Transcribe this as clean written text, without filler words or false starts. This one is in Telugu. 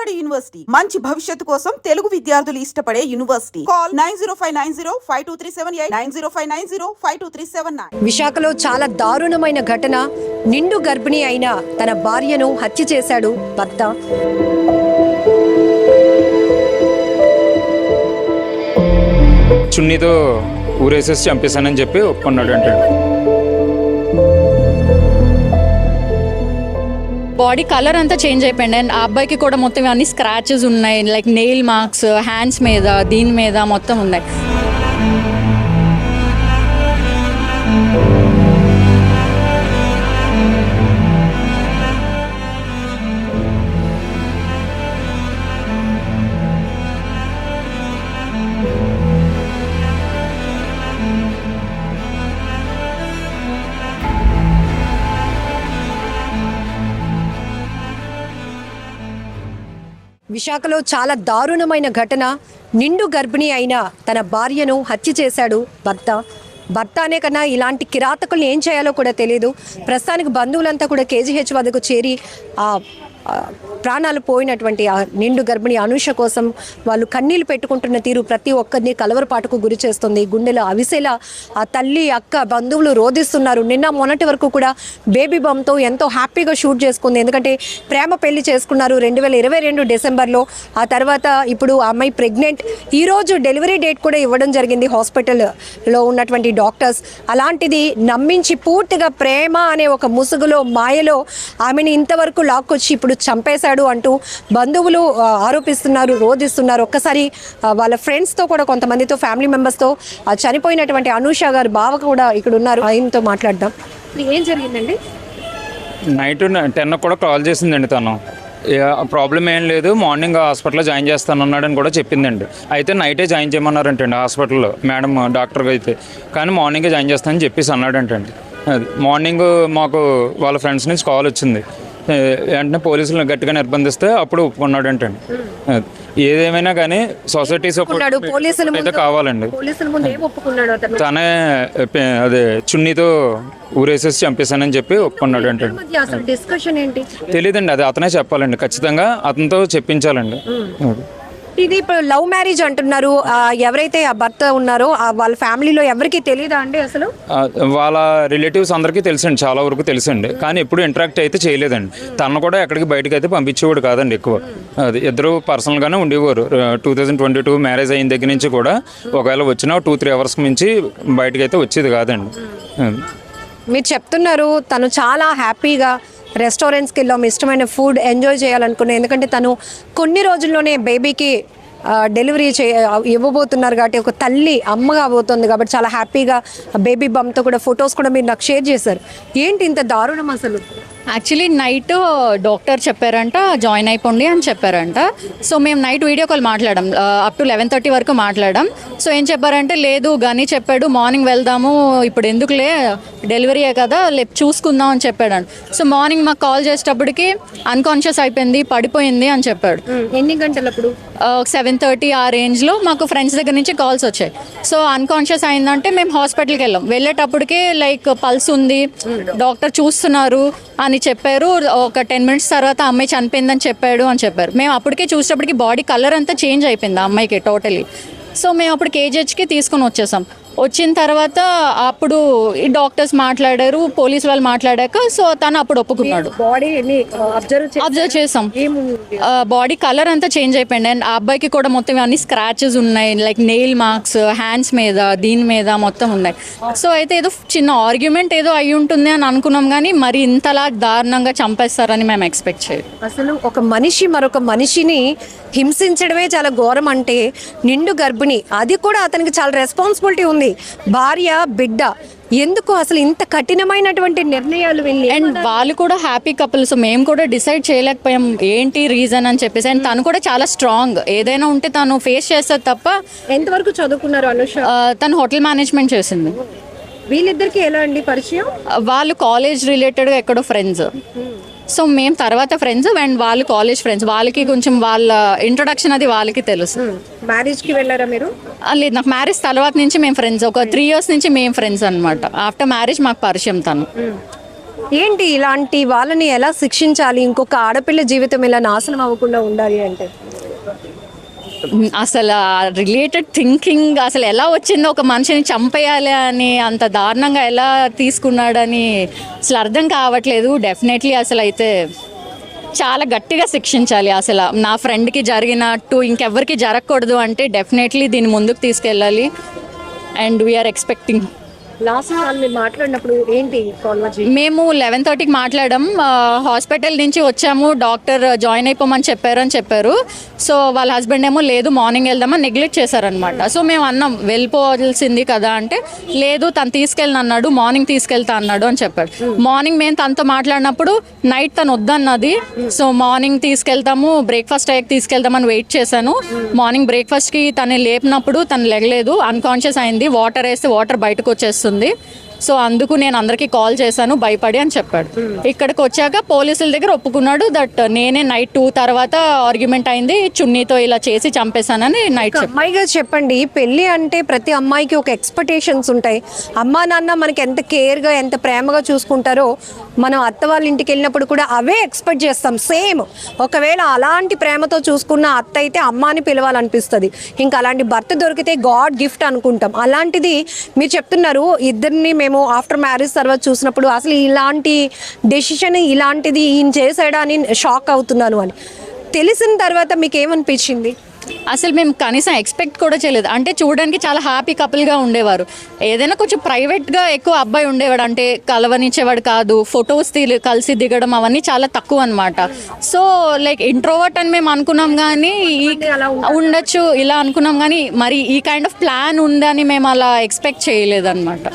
విజయవాడ యూనివర్సిటీ మంచి భవిష్యత్తు కోసం తెలుగు విద్యార్థులు ఇష్టపడే యూనివర్సిటీ. కాల్ 9059052378 9059052379. విశాఖలో చాలా దారుణమైన ఘటన. నిండు గర్భిణి అయిన తన భార్యను హత్య చేశాడు భర్త. చున్నీతో ఊరేసేసి చంపేశానని చెప్పి ఒప్పుకున్నాడు. అంటే బాడీ కలర్ అంతా చేంజ్ అయిపోయింది. అండ్ ఆ అబ్బాయికి కూడా మొత్తం అన్ని స్క్రాచెస్ ఉన్నాయి, లైక్ నెయిల్ మార్క్స్ హ్యాండ్స్ మీద, దీని మీద మొత్తం ఉన్నాయి. విశాఖలో చాలా దారుణమైన ఘటన. నిండు గర్భిణి అయిన తన భార్యను హత్య చేశాడు భర్త అనే కన్నా ఇలాంటి కిరాతకుల్ని ఏం చేయాలో కూడా తెలియదు. ప్రస్తుతానికి బంధువులంతా కూడా కేజీహెచ్ వద్దకు చేరి ప్రాణాలు పోయినటువంటి ఆ నిండు గర్భిణి అనూష కోసం వాళ్ళు కన్నీళ్లు పెట్టుకుంటున్న తీరు ప్రతి ఒక్కరిని కలవరపాటుకు గురి చేస్తుంది. గుండెలో అవిసేలా ఆ తల్లి అక్క బంధువులు రోధిస్తున్నారు. నిన్న మొన్నటి వరకు కూడా బేబీ బంతో ఎంతో హ్యాపీగా షూట్ చేసుకుంది. ఎందుకంటే ప్రేమ పెళ్లి చేసుకున్నారు 2022 డిసెంబర్లో. ఆ తర్వాత ఇప్పుడు ఆ అమ్మాయి ప్రెగ్నెంట్. ఈరోజు డెలివరీ డేట్ కూడా ఇవ్వడం జరిగింది హాస్పిటల్లో ఉన్నటువంటి డాక్టర్స్. అలాంటిది నమ్మించి పూర్తిగా ప్రేమ అనే ఒక ముసుగులో మాయలో ఆమెను ఇంతవరకు లాక్కొచ్చి ఇప్పుడు చంపేశాడు అంటూ బంధువులు ఆరోపిస్తున్నారు, రోధిస్తున్నారు. ఒక్కసారి వాళ్ళ ఫ్రెండ్స్తో కూడా కొంతమందితో ఫ్యామిలీ మెంబర్స్తో చనిపోయినటువంటి అనూష గారు బావ కూడా ఇక్కడ ఉన్నారు. ఆయనతో మాట్లాడదాం. ఏం జరిగిందండి? నైట్ 10 కూడా కాల్ చేసిందండి. తను ప్రాబ్లం ఏం లేదు, మార్నింగ్ హాస్పిటల్లో జాయిన్ చేస్తానన్నాడని కూడా చెప్పిందండి. అయితే నైటే జాయిన్ చేయమన్నారంటండి హాస్పిటల్లో మేడం డాక్టర్గా అయితే. కానీ మార్నింగే జాయిన్ చేస్తానని చెప్పేసి అన్నాడంటండి. అది మార్నింగ్ మాకు వాళ్ళ ఫ్రెండ్స్ నుంచి కాల్ వచ్చింది. వెంటనే పోలీసులను గట్టిగా నిర్బంధిస్తే అప్పుడు ఒప్పుకున్నాడు అంటండి. ఏదేమైనా కానీ సొసైటీ సపోర్ట్ అయితే కావాలండి. తనే అదే చున్నీతో ఊరేసేసి చంపేశానని చెప్పి ఒప్పుకున్నాడు అంటే తెలియదండి. అది అతనే చెప్పాలండి. ఖచ్చితంగా అతనితో చెప్పించాలండి. ఇది ఇప్పుడు లవ్ మ్యారేజ్ అంటున్నారు. ఎవరైతే ఆ భర్త ఉన్నారో వాళ్ళ ఫ్యామిలీలో ఎవరికి తెలియదా అండి? అసలు వాళ్ళ రిలేటివ్స్ అందరికీ తెలుసండి, చాలా వరకు తెలుసండి. కానీ ఎప్పుడు ఇంటరాక్ట్ అయితే చేయలేదండి. తను కూడా ఎక్కడికి బయటకు అయితే పంపించేవాడు కాదండి ఎక్కువ. అది ఇద్దరు పర్సనల్గానే ఉండేవారు. 2022 మ్యారేజ్ అయిన దగ్గర నుంచి కూడా ఒకవేళ వచ్చినా 2-3 అవర్స్కి మించి బయటకు అయితే వచ్చేది కాదండి. మీరు చెప్తున్నారు తను చాలా హ్యాపీగా రెస్టారెంట్స్కి వెళ్ళాం, ఇష్టమైన ఫుడ్ ఎంజాయ్ చేయాలనుకున్నాను. ఎందుకంటే తను కొన్ని రోజుల్లోనే బేబీకి డెలివరీ ఇవ్వబోతున్నారు కాబట్టి ఒక తల్లి అమ్మగా పోతుంది కాబట్టి చాలా హ్యాపీగా బేబీ బంతో కూడా ఫొటోస్ కూడా మీరు నాకు షేర్ చేశారు. ఏంటి ఇంత దారుణం అసలు? యాక్చువల్లీ నైట్ డాక్టర్ చెప్పారంట జాయిన్ అయిపోండి అని చెప్పారంట. సో మేము నైట్ వీడియో కాల్ మాట్లాడాం, అప్ టు 11:30 వరకు మాట్లాడాం. సో ఏం చెప్పారంటే లేదు గని చెప్పాడు మార్నింగ్ వెళ్దాము, ఇప్పుడు ఎందుకులే డెలివరీయే కదా చూసుకుందాం అని చెప్పాడు. సో మార్నింగ్ మాకు కాల్ చేసేటప్పటికి అన్కాన్షియస్ అయిపోయింది, పడిపోయింది అని చెప్పాడు. ఎన్ని గంటలప్పుడు? 7:30 ఆ రేంజ్లో మాకు ఫ్రెండ్స్ దగ్గర నుంచి కాల్స్ వచ్చాయి. సో అన్కాన్షియస్ అయిందంటే మేము హాస్పిటల్కి వెళ్ళాం. వెళ్ళేటప్పటికే లైక్ పల్స్ ఉంది, డాక్టర్ చూస్తున్నారు అని చెప్పారు. ఒక 10 minutes తర్వాత అమ్మాయి చనిపోయిందని చెప్పాడు అని చెప్పారు. మేము అప్పటికే చూసేటప్పటికి బాడీ కలర్ అంతా చేంజ్ అయిపోయింది ఆ అమ్మాయికి టోటలీ. సో మేము అప్పుడు కేజీహెచ్కి తీసుకొని వచ్చేసాం. వచ్చిన తర్వాత అప్పుడు ఈ డాక్టర్స్ మాట్లాడారు, పోలీసు వాళ్ళు మాట్లాడాక సో తను అప్పుడు ఒప్పుకున్నాడు. అబ్జర్వ్ చేసాం, బాడీ కలర్ అంతా చేంజ్ అయిపోయింది. అండ్ ఆ అబ్బాయికి కూడా మొత్తం అన్ని స్క్రాచెస్ ఉన్నాయి, లైక్ నెయిల్ మార్క్స్ హ్యాండ్స్ మీద, దీని మీద మొత్తం ఉన్నాయి. సో అయితే ఏదో చిన్న ఆర్గ్యుమెంట్ ఏదో అయి ఉంటుంది అని అనుకున్నాం, కానీ మరి ఇంతలా దారుణంగా చంపేస్తారని మేము ఎక్స్పెక్ట్ చేయలేదు. అసలు ఒక మనిషి మరొక మనిషిని హింసించడమే చాలా ఘోరం. అంటే నిండు గర్భిణి, అది కూడా అతనికి చాలా రెస్పాన్సిబిలిటీ ఉంది. భార్య బిడ్డ, ఎందుకు అసలు ఇంత కఠినమైనటువంటి నిర్ణయాలు వెళ్ళి? అండ్ వాళ్ళు కూడా హ్యాపీ కపుల్. సో మేము కూడా డిసైడ్ చేయలేకపోయాం ఏంటి రీజన్ అని చెప్పేసి. అండ్ తను కూడా చాలా స్ట్రాంగ్, ఏదైనా ఉంటే తను ఫేస్ చేస్తుంది తప్ప. ఎంతవరకు చదువుకున్నారు అనుష? తను హోటల్ మేనేజ్మెంట్ చేసింది. వీళ్ళిద్దరికి ఎలా అండి పరిచయం? వాళ్ళు కాలేజ్ రిలేటెడ్గా ఎక్కడో ఫ్రెండ్స్. సో మేము తర్వాత ఫ్రెండ్స్ అండ్ వాళ్ళు కాలేజ్ ఫ్రెండ్స్. వాళ్ళకి కొంచెం వాళ్ళ ఇంట్రొడక్షన్ అది వాళ్ళకి తెలుసు. మ్యారేజ్కి వెళ్ళారా మీరు? లేదు, నాకు మ్యారేజ్ తర్వాత నుంచి మేము ఫ్రెండ్స్. ఒక 3 years నుంచి మేము ఫ్రెండ్స్ అనమాట. ఆఫ్టర్ మ్యారేజ్ మాకు పరిచయం తను. ఏంటి ఇలాంటి వాళ్ళని ఎలా శిక్షించాలి? ఇంకొక ఆడపిల్ల జీవితం ఇలా నాశనం అవ్వకుండా ఉండాలి అంటే అసలు రిలేటెడ్ థింకింగ్ అసలు ఎలా వచ్చిందో, ఒక మనిషిని చంపేయాలి అని అంత దారుణంగా ఎలా తీసుకున్నాడని అసలు అర్థం కావట్లేదు. డెఫినెట్లీ అసలు అయితే చాలా గట్టిగా శిక్షించాలి. అసలు నా ఫ్రెండ్కి జరిగినట్టు ఇంకెవ్వరికి జరగకూడదు అంటే డెఫినెట్లీ దీన్ని ముందుకు తీసుకెళ్ళాలి. And we are expecting. లాస్ట్ వాళ్ళు మాట్లాడినప్పుడు ఏంటి కాన్వర్జేషన్? మేము 11:30కి మాట్లాడాం. హాస్పిటల్ నుంచి వచ్చాము, డాక్టర్ జాయిన్ అయిపోమని చెప్పారు. సో వాళ్ళ హస్బెండ్ ఏమో లేదు మార్నింగ్ వెళ్దామని నెగ్లెక్ట్ చేశారనమాట. సో మేము అన్నాం వెళ్ళిపోవాల్సింది కదా అంటే లేదు తను తీసుకెళ్ళను అన్నాడు, మార్నింగ్ తీసుకెళ్తా అన్నాడు అని చెప్పాడు. మార్నింగ్ మేము తనతో మాట్లాడినప్పుడు నైట్ తను వద్దన్నది. సో మార్నింగ్ తీసుకెళ్తాము, బ్రేక్ఫాస్ట్ అయ్యాక తీసుకెళ్దామని వెయిట్ చేశాను. మార్నింగ్ బ్రేక్ఫాస్ట్కి తను లేపినప్పుడు తను లెగలేదు, అన్కాన్షియస్ అయింది. వాటర్ వేస్తే వాటర్ బయటకు వచ్చేస్తుంది. సో అందుకు నేను అందరికీ కాల్ చేశాను భయపడి అని చెప్పాడు. ఇక్కడికి వచ్చాక పోలీసుల దగ్గర ఒప్పుకున్నాడు దట్ నేనే నైట్ 2 తర్వాత ఆర్గ్యుమెంట్ అయింది, చున్నీతో ఇలా చేసి చంపేశానని నైట్ చెప్పాడు. అమ్మాయిగా చెప్పండి, పెళ్ళి అంటే ప్రతి అమ్మాయికి ఒక ఎక్స్పెక్టేషన్స్ ఉంటాయి. అమ్మా నాన్న మనకి ఎంత కేర్గా ఎంత ప్రేమగా చూసుకుంటారో మనం అత్త వాళ్ళ ఇంటికి వెళ్ళినప్పుడు కూడా అవే ఎక్స్పెక్ట్ చేస్తాం సేమ్. ఒకవేళ అలాంటి ప్రేమతో చూసుకున్న అత్త అయితే అమ్మాని పిలవాలనిపిస్తుంది. ఇంకా అలాంటి భర్త దొరికితే గాడ్ గిఫ్ట్ అనుకుంటాం. అలాంటిది మీరు చెప్తున్నారు ఇద్దరిని మేము ఆఫ్టర్ మ్యారేజ్ తర్వాత చూసినప్పుడు అసలు ఇలాంటి డెసిషన్ ఇలాంటిది ఈయన చేశాడా అని షాక్ అవుతున్నాను అని తెలిసిన తర్వాత మీకు ఏమనిపించింది? అసలు మేము కనీసం ఎక్స్పెక్ట్ కూడా చేయలేదు. అంటే చూడడానికి చాలా హ్యాపీ కపుల్గా ఉండేవారు. ఏదైనా కొంచెం ప్రైవేట్గా ఎక్కువ అబ్బాయి ఉండేవాడు, అంటే కలవనిచ్చేవాడు కాదు. ఫొటోస్ కలిసి దిగడం అవన్నీ చాలా తక్కువ అనమాట. సో లైక్ ఇంట్రోవర్ట్ అని మేము అనుకున్నాం, కానీ ఉండొచ్చు ఇలా అనుకున్నాం, కానీ మరి ఈ కైండ్ ఆఫ్ ప్లాన్ ఉందని మేము అలా ఎక్స్పెక్ట్ చేయలేదు అనమాట.